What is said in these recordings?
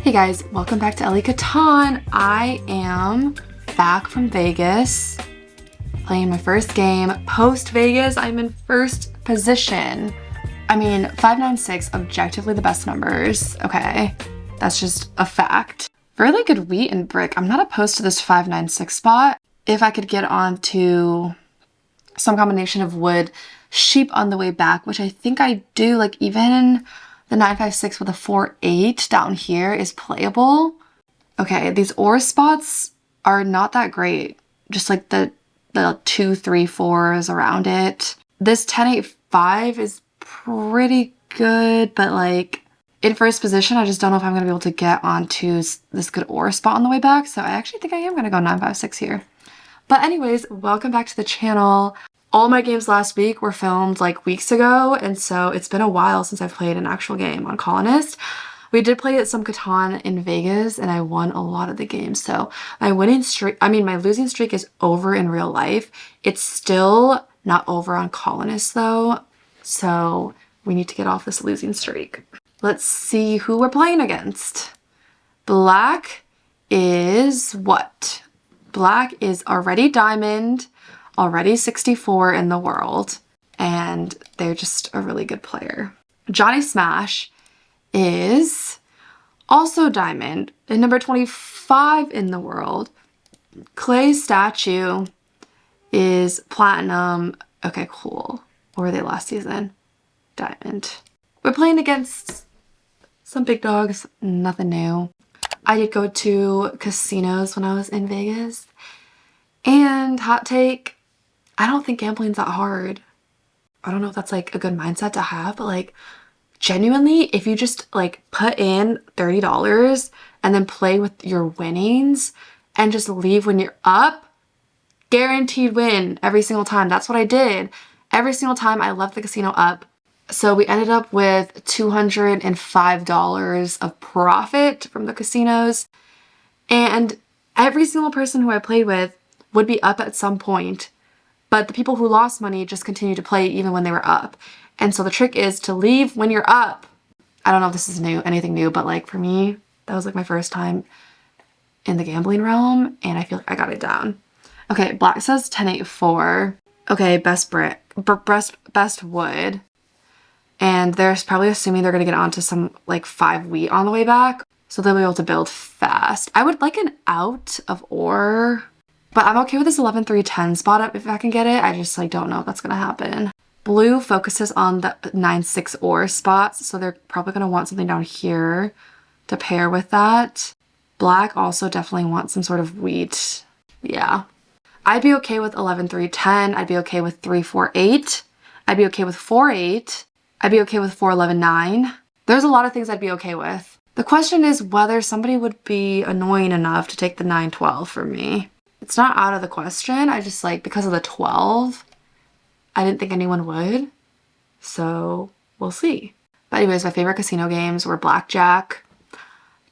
Hey guys, welcome back to Elly Catan. I am back from Vegas, playing my first game. Post Vegas, I'm in first position. I mean, 596, objectively the best numbers. Okay, that's just a fact. Really good wheat and brick. I'm not opposed to this 596 spot. If I could get onto some combination of wood, sheep on the way back, which I think I do, like even the 956 with a 4-8 down here is playable. Okay, these ore spots are not that great. Just like the 2, 3, 4s around it. This 10-8-5 is pretty good, but like in first position, I just don't know if I'm gonna be able to get onto this good ore spot on the way back. So I actually think I am gonna go 956 here. But anyways, welcome back to the channel. All my games last week were filmed like weeks ago, and so it's been a while since I've played an actual game on Colonist. We did play some Catan in Vegas, and I won a lot of the games. So my my losing streak is over in real life. It's still not over on Colonist though, so we need to get off this losing streak. Let's see who we're playing against. Black is what? Black is already diamond, already 64 in the world, and they're just a really good player. Johnny Smash is also diamond and number 25 in the world. Clay Statue is platinum. Okay, cool. What were they last season? Diamond. We're playing against some big dogs, nothing new. I did go to casinos when I was in Vegas, and hot take, I don't think gambling's that hard. I don't know if that's like a good mindset to have, but like genuinely, if you just like put in $30 and then play with your winnings and just leave when you're up, guaranteed win every single time. That's what I did. Every single time I left the casino up. So we ended up with $205 of profit from the casinos. And every single person who I played with would be up at some point. But the people who lost money just continued to play even when they were up. And so the trick is to leave when you're up. I don't know if this is anything new, but like for me, that was like my first time in the gambling realm, and I feel like I got it down. Okay, Black says 10-8-4. Okay, best brick, best wood. And they're probably assuming they're gonna get onto some like 5 wheat on the way back, so they'll be able to build fast. I would like an out of ore, but I'm okay with this 11-3-10 spot up if I can get it. I just like don't know if that's gonna happen. Blue focuses on the 9-6 ore spots, so they're probably gonna want something down here to pair with that. Black also definitely wants some sort of wheat. Yeah. I'd be okay with 11-3-10. I'd be okay with 3-4-8. I'd be okay with 4-8. I'd be okay with 4-11-9. There's a lot of things I'd be okay with. The question is whether somebody would be annoying enough to take the 9-12 for me. It's not out of the question. I just like, because of the 12, I didn't think anyone would. So we'll see. But anyways, my favorite casino games were blackjack,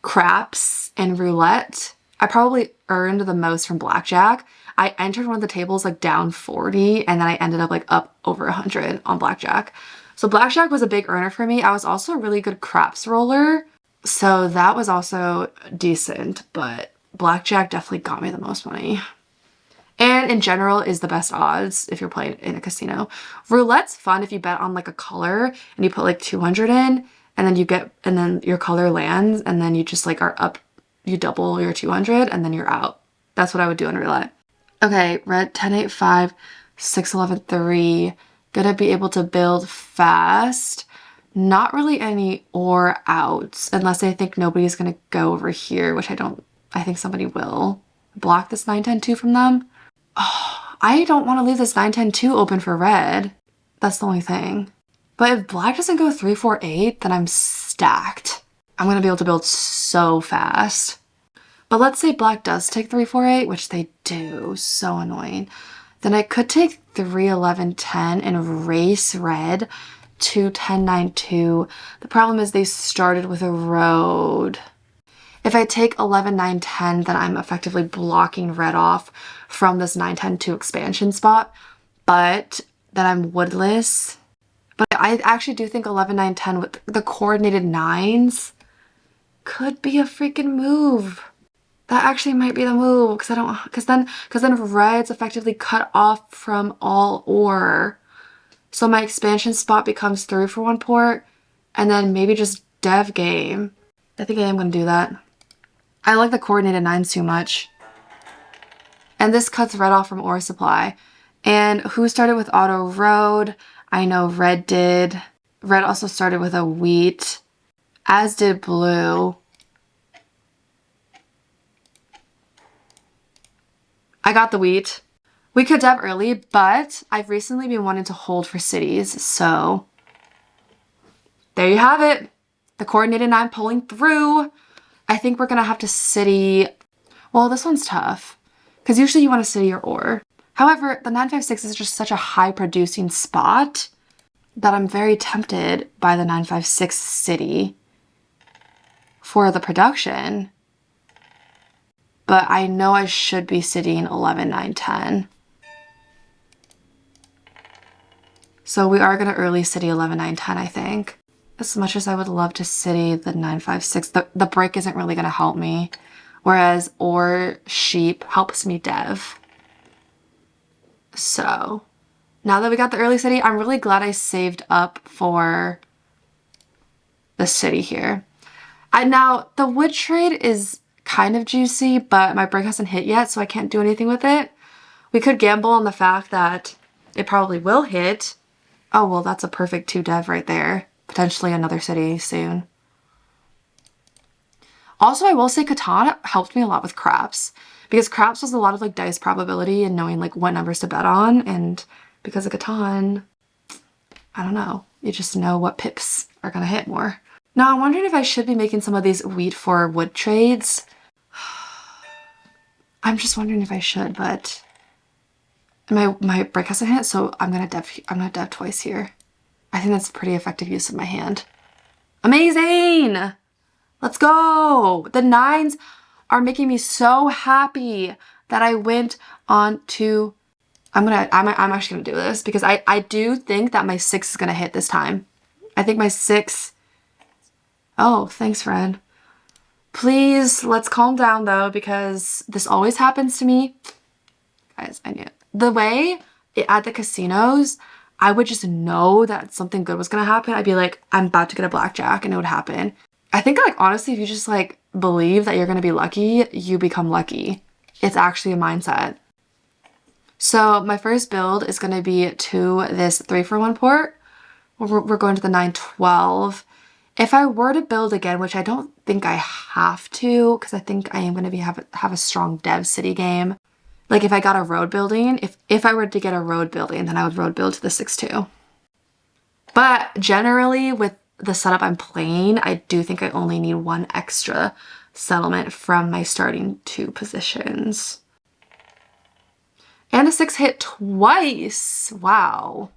craps, and roulette. I probably earned the most from blackjack. I entered one of the tables like down 40, and then I ended up like up over 100 on blackjack. So blackjack was a big earner for me. I was also a really good craps roller, so that was also decent, but blackjack definitely got me the most money. And in general is the best odds if you're playing in a casino. Roulette's fun if you bet on like a color and you put like 200 in, and then your color lands, and then you just like are up, you double your 200 and then you're out. That's what I would do in roulette. Okay, red 10-8-5, 6-11-3. Gonna be able to build fast. Not really any ore outs, unless I think nobody's gonna go over here, which I think somebody will. Block this 9-10-2 from them. Oh, I don't want to leave this 9-10-2 open for red. That's the only thing. But if black doesn't go 3-4-8, then I'm stacked. I'm gonna be able to build so fast. But let's say black does take 3-4-8, which they do, so annoying. Then I could take 3-11-10 and race red to 10-9-2. The problem is they started with a road. If I take 11-9-10, then I'm effectively blocking red off from this 9-10-2 expansion spot, but then I'm woodless. But I actually do think 11-9-10 with the coordinated 9s could be a freaking move. That actually might be the move because then red's effectively cut off from all ore. So my expansion spot becomes 3 for 1 port and then maybe just dev game. I think I am going to do that. I like the coordinated 9s too much. And this cuts red off from ore supply. And who started with auto road? I know red did. Red also started with a wheat, as did blue. I got the wheat. We could dev early, but I've recently been wanting to hold for cities, so there you have it. The coordinated 9 pulling through. I think we're gonna have to city. Well, this one's tough because usually you want to city your ore. However, the 956 is just such a high producing spot that I'm very tempted by the 956 city for the production. But I know I should be citying 11, 9, 10. So we are going to early city 11, 9, 10, I think. As much as I would love to city the 956, the break isn't really going to help me. Whereas ore sheep helps me dev. So now that we got the early city, I'm really glad I saved up for the city here. Now the wood trade is kind of juicy, but my break hasn't hit yet, so I can't do anything with it. We could gamble on the fact that it probably will hit. Oh, well, that's a perfect 2 dev right there. Potentially another city soon. Also, I will say Catan helped me a lot with craps, because craps was a lot of like dice probability and knowing like what numbers to bet on, and because of Catan, I don't know, you just know what pips are gonna hit more. Now I'm wondering if I should be making some of these wheat for wood trades. I'm just wondering if I should, but my break hasn't hit, so I'm gonna dev twice here. I think that's a pretty effective use of my hand. Amazing! Let's go! The 9s are making me so happy that I went on to... I'm actually gonna do this because I do think that my 6 is gonna hit this time. I think my 6... Oh, thanks, Fred. Please, let's calm down though, because this always happens to me. Guys, I knew it. The way at the casinos, I would just know that something good was gonna happen. I'd be like, I'm about to get a blackjack, and it would happen. I think, like, honestly, if you just like believe that you're gonna be lucky, you become lucky. It's actually a mindset. So my first build is gonna be to this 3 for 1 port. We're going to the 912. If I were to build again, which I don't think I have to, because I think I am going to have a strong dev city game. Like if I got a road building, if I were to get a road building, then I would road build to the 6-2. But generally with the setup I'm playing, I do think I only need 1 extra settlement from my starting 2 positions. And a 6 hit twice. Wow.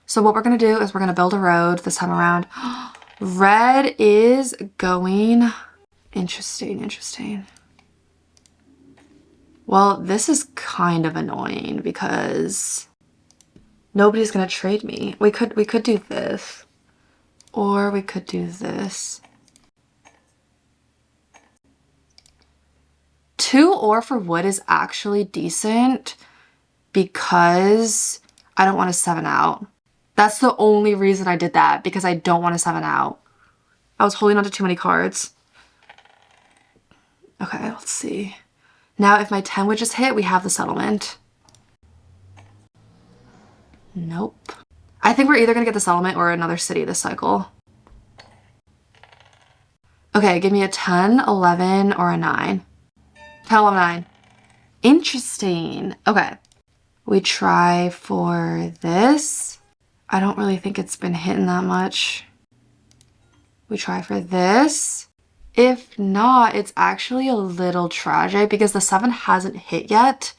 So what we're going to do is we're going to build a road this time around. Red is going... Interesting. Well, this is kind of annoying because nobody's going to trade me. We could do this. Or we could do this. 2 ore for wood is actually decent because I don't want to 7 out. That's the only reason I did that, because I don't want to 7 out. I was holding on to too many cards. Okay, let's see. Now if my 10 would just hit, we have the settlement. Nope. I think we're either going to get the settlement or another city this cycle. Okay, give me a 10, 11, or a 9. 10, 11, 9. Interesting. Okay. We try for this. I don't really think it's been hitting that much. We try for this. If not, it's actually a little tragic because the 7 hasn't hit yet.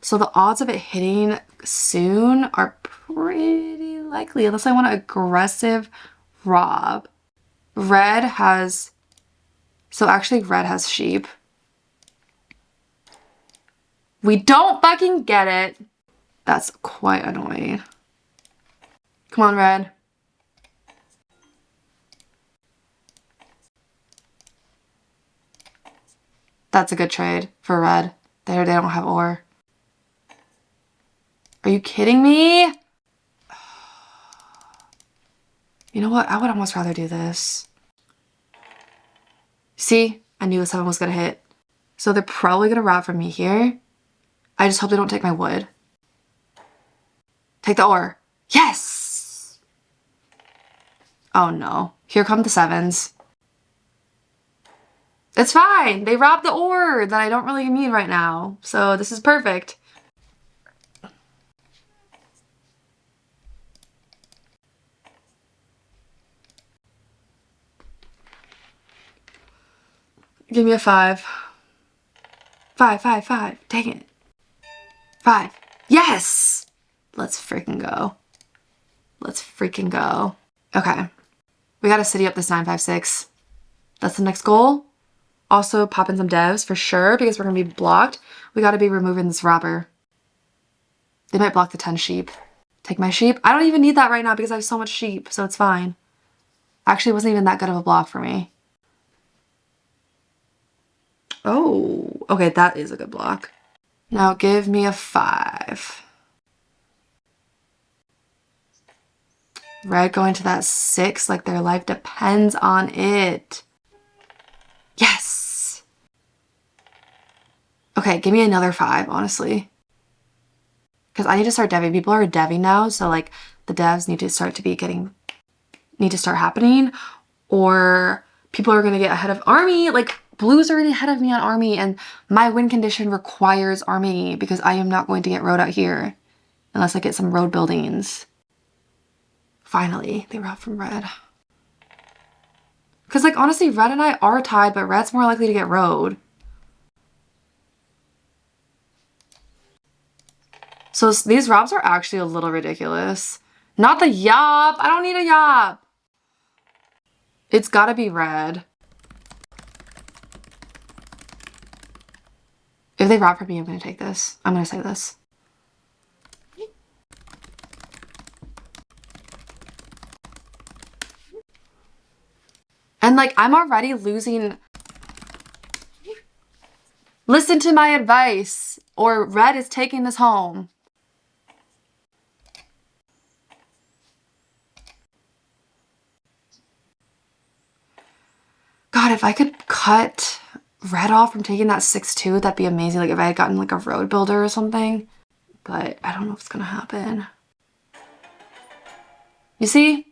So the odds of it hitting soon are pretty likely, unless I want to aggressive rob. Red has... So actually red has sheep. We don't fucking get it. That's quite annoying. Come on, red. That's a good trade for red. They don't have ore. Are you kidding me? You know what? I would almost rather do this. See? I knew the 7 was going to hit. So they're probably going to rob from me here. I just hope they don't take my wood. Take the ore. Yes! Oh no. Here come the 7s. It's fine. They robbed the ore that I don't really need right now. So this is perfect. Give me a 5. 5, 5, 5. Dang it. 5. Yes! Let's freaking go. Let's freaking go. Okay. We gotta city up this 956. That's the next goal. Also pop in some devs for sure because we're gonna be blocked. We gotta be removing this robber. They might block the 10 sheep. Take my sheep. I don't even need that right now because I have so much sheep, so it's fine. Actually, it wasn't even that good of a block for me. Oh, okay, that is a good block. Now give me a 5. Red going to that 6, like their life depends on it. Yes! Okay, give me another 5, honestly. Because I need to start deving. People are deving now, so like the devs need to start happening, or people are gonna get ahead of army. Like blue's already ahead of me on army, and my win condition requires army because I am not going to get road out here unless I get some road buildings. Finally, they robbed from red. Because like honestly, red and I are tied, but red's more likely to get road. So these robs are actually a little ridiculous. Not the yop. I don't need a yop. It's gotta be red. If they rob from me, I'm gonna take this. I'm gonna say this. And like, I'm already losing. Listen to my advice, or red is taking this home. God, if I could cut red off from taking that 6-2, that'd be amazing. Like if I had gotten like a road builder or something. But I don't know if it's gonna happen. You see?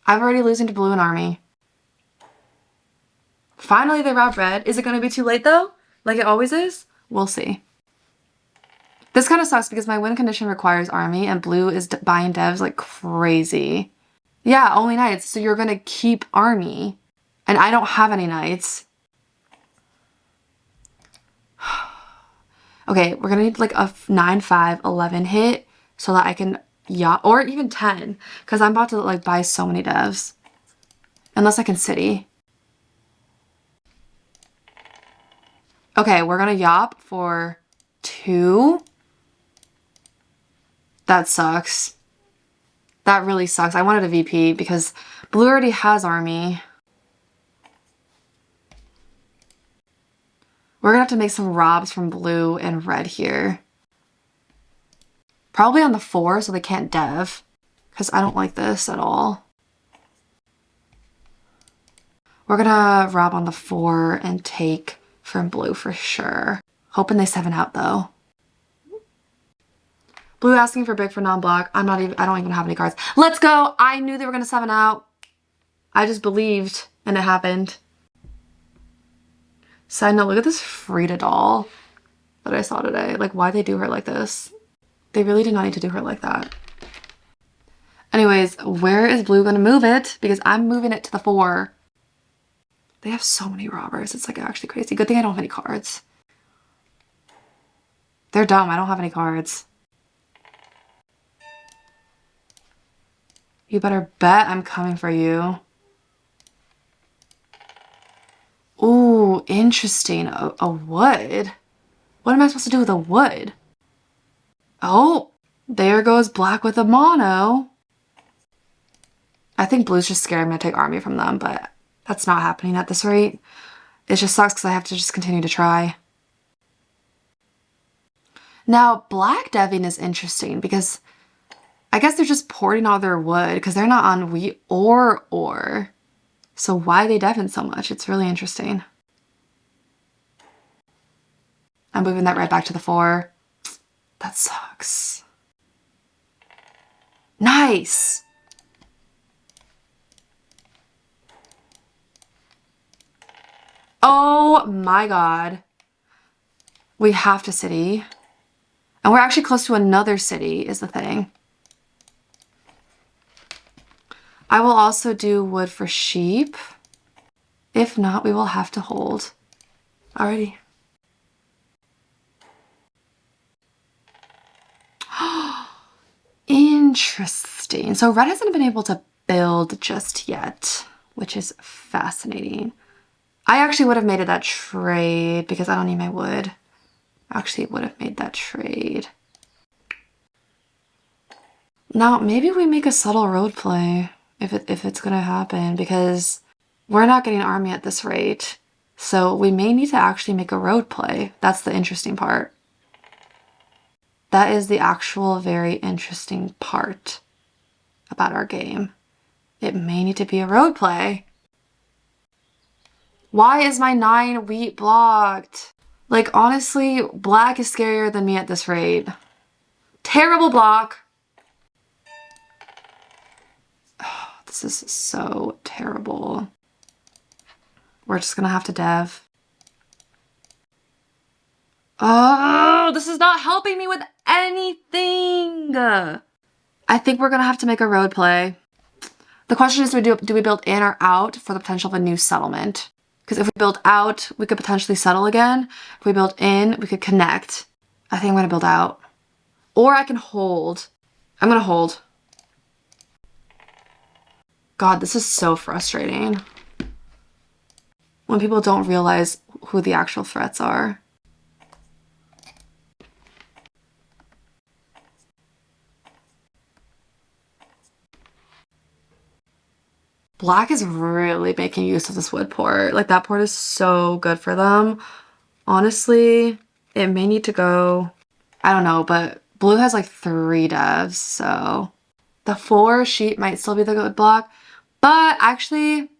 I'm already losing to blue and army. Finally, they robbed red. Is it gonna be too late though? Like it always is? We'll see. This kind of sucks because my win condition requires army and blue is buying devs like crazy. Yeah, only knights. So you're gonna keep army. And I don't have any knights. Okay, we're gonna need like a 9, 5, 11 hit so that I can, yeah, or even 10. Because I'm about to like buy so many devs. Unless I can city. Okay, we're gonna yop for 2. That sucks. That really sucks. I wanted a VP because blue already has army. We're gonna have to make some robs from blue and red here. Probably on the 4 so they can't dev. Because I don't like this at all. We're gonna rob on the 4 and take from blue for sure. Hoping they 7 out though. Blue asking for big for non-block. I don't even have any cards. Let's go! I knew they were gonna 7 out. I just believed and it happened. Side note, look at this Frida doll that I saw today. Like, why'd they do her like this? They really did not need to do her like that. Anyways, where is blue gonna move it? Because I'm moving it to the 4. They have so many robbers. It's like actually crazy. Good thing I don't have any cards. They're dumb. I don't have any cards. You better bet I'm coming for you. Ooh, interesting. A wood? What am I supposed to do with a wood? Oh, there goes black with a mono. I think blue's just scared I'm gonna take army from them, but that's not happening at this rate. It just sucks because I have to just continue to try. Now, black deving is interesting because I guess they're just porting all their wood because they're not on wheat or ore. So why are they deving so much? It's really interesting. I'm moving that right back to the 4. That sucks. Nice. Oh my God. We have to city. And we're actually close to another city is the thing. I will also do wood for sheep. If not, we will have to hold. Alrighty. Interesting. So red hasn't been able to build just yet, which is fascinating. I actually would have made it that trade because I don't need my wood. Actually would have made that trade. Now, maybe we make a subtle road play if it's gonna happen because we're not getting an army at this rate. So we may need to actually make a road play. That's the interesting part. That is the actual very interesting part about our game. It may need to be a road play. Why is my 9 wheat blocked? Like, honestly, black is scarier than me at this rate. Terrible block. Oh, this is so terrible. We're just gonna have to dev. Oh, this is not helping me with anything. I think we're gonna have to make a road play. The question is, do we build in or out for the potential of a new settlement? Because if we build out, we could potentially settle again. If we build in, we could connect. I think I'm gonna build out. Or I can hold. I'm gonna hold. God, this is so frustrating. When people don't realize who the actual threats are. Black is really making use of this wood port. Like, that port is so good for them. Honestly, it may need to go, I don't know, but blue has like 3 devs, so the 4 sheep might still be the good block. But actually,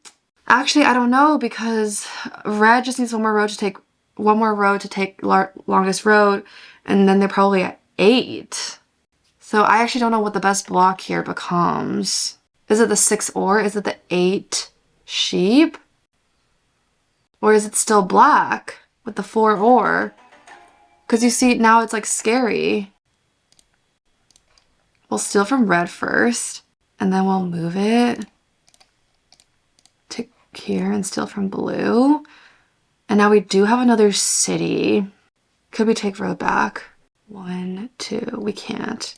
I don't know because red just needs one more road to take longest road, and then they're probably at 8. So I actually don't know what the best block here becomes. Is it the 6 ore? Is it the 8 sheep? Or is it still black with the 4 ore? Because you see, now it's like scary. We'll steal from red first, and then we'll move it to here and steal from blue. And now we do have another city. Could we take road back? 1, 2, we can't.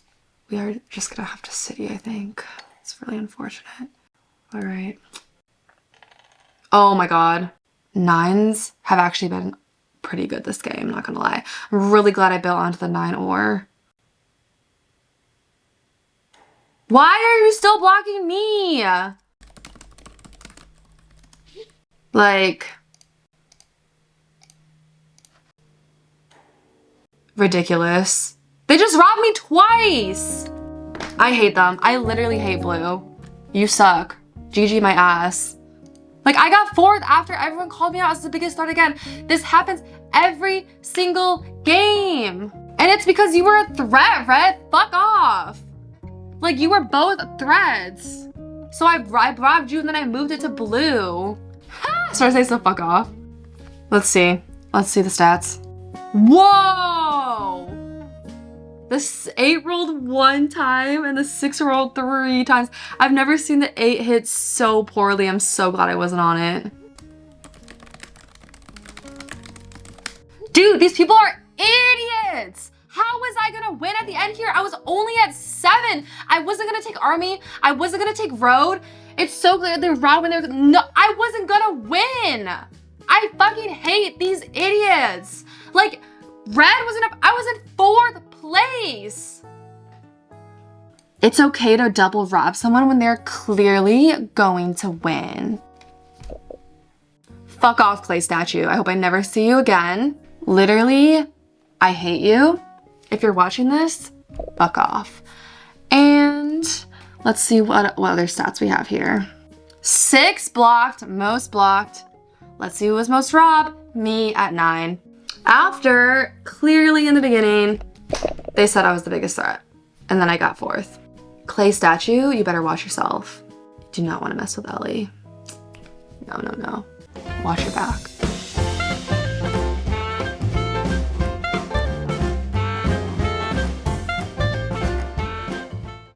We are just gonna have to city, I think. It's really unfortunate. All right. Oh my God. 9s have actually been pretty good this game, not gonna lie. I'm really glad I built onto the 9 ore. Why are you still blocking me? Like, ridiculous. They just robbed me twice. I hate them. I literally hate blue. You suck. GG my ass. Like, I got 4th after everyone called me out as the biggest threat again. This happens every single game. And it's because you were a threat, Red. Fuck off. Like, you were both threats. So I robbed you and then I moved it to blue. Sorry, say so fuck off. Let's see. Let's see the stats. Whoa! The 8 rolled 1 time and the 6 rolled 3 times. I've never seen the 8 hit so poorly. I'm so glad I wasn't on it. Dude, these people are idiots. How was I gonna win at the end here? I was only at 7. I wasn't gonna take army. I wasn't gonna take road. It's so clear they're robbed when they're, no, I wasn't gonna win. I fucking hate these idiots. Like, red was I was in 4th place. It's okay to double rob someone when they're clearly going to win. Fuck off, clay statue. I hope I never see you again. Literally, I hate you. if you're watching this, fuck off. And let's see what other stats we have here. 6 blocked, most blocked. Let's see who was most robbed. Me at 9. After, clearly in the beginning, they said I was the biggest threat. And then I got 4th. Clay statue, you better watch yourself. Do not want to mess with Elly. No, no, no. Watch your back.